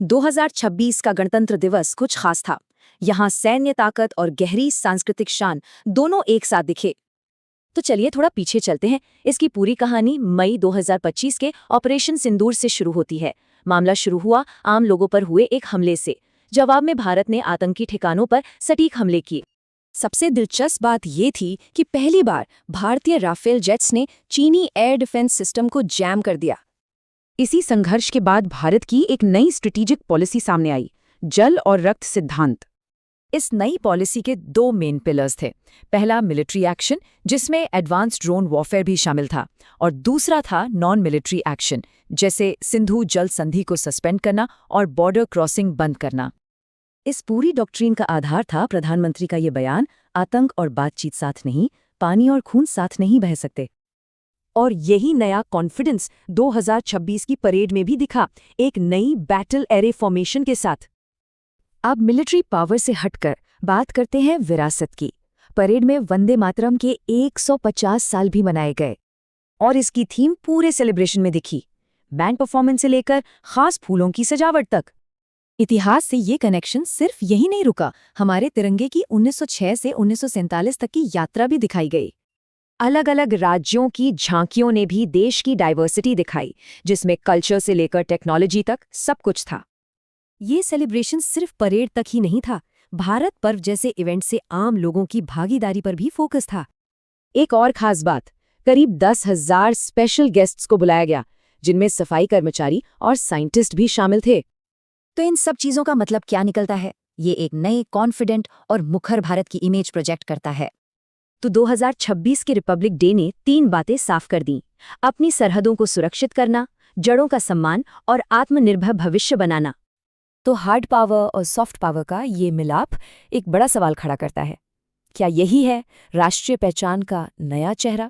2026 का गणतंत्र दिवस कुछ खास था। यहाँ सैन्य ताकत और गहरी सांस्कृतिक शान दोनों एक साथ दिखे। तो चलिए थोड़ा पीछे चलते हैं। इसकी पूरी कहानी मई 2025 के ऑपरेशन सिंदूर से शुरू होती है। मामला शुरू हुआ आम लोगों पर हुए एक हमले से। जवाब में भारत ने आतंकी ठिकानों पर सटीक हमले किए। सबसे दिलचस्प बात ये थी कि पहली बार भारतीय राफेल जेट्स ने चीनी एयर डिफेंस सिस्टम को जैम कर दिया। इसी संघर्ष के बाद भारत की एक नई स्ट्रेटेजिक पॉलिसी सामने आई, जल और रक्त सिद्धांत। इस नई पॉलिसी के दो मेन पिलर्स थे। पहला मिलिट्री एक्शन, जिसमें एडवांस्ड ड्रोन वॉरफेयर भी शामिल था, और दूसरा था नॉन मिलिट्री एक्शन, जैसे सिंधु जल संधि को सस्पेंड करना और बॉर्डर क्रॉसिंग बंद करना। इस पूरी डॉक्ट्रीन का आधार था प्रधानमंत्री का ये बयान, आतंक और बातचीत साथ नहीं, पानी और खून साथ नहीं बह सकते। और यही नया कॉन्फिडेंस 2026 की परेड में भी दिखा, एक नई बैटल एरे फॉर्मेशन के साथ। अब मिलिट्री पावर से हटकर बात करते हैं विरासत की। परेड में वंदे मातरम के 150 साल भी मनाए गए, और इसकी थीम पूरे सेलिब्रेशन में दिखी, बैंड परफॉर्मेंस से लेकर खास फूलों की सजावट तक। इतिहास से ये कनेक्शन सिर्फ यही नहीं रुका, हमारे तिरंगे की 1906 से 1947 तक की यात्रा भी दिखाई गई। अलग अलग राज्यों की झांकियों ने भी देश की डाइवर्सिटी दिखाई, जिसमें कल्चर से लेकर टेक्नोलॉजी तक सब कुछ था। ये सेलिब्रेशन सिर्फ परेड तक ही नहीं था, भारत पर्व जैसे इवेंट से आम लोगों की भागीदारी पर भी फोकस था। एक और खास बात, करीब 10,000 स्पेशल गेस्ट्स को बुलाया गया, जिनमें सफाई कर्मचारी और साइंटिस्ट भी शामिल थे। तो इन सब चीजों का मतलब क्या निकलता है? ये एक नए कॉन्फिडेंट और मुखर भारत की इमेज प्रोजेक्ट करता है। तो 2026 के रिपब्लिक डे ने 3 बातें साफ कर दी: अपनी सरहदों को सुरक्षित करना, जड़ों का सम्मान और आत्मनिर्भर भविष्य बनाना। तो हार्ड पावर और सॉफ्ट पावर का ये मिलाप एक बड़ा सवाल खड़ा करता है। क्या यही है राष्ट्रीय पहचान का नया चेहरा?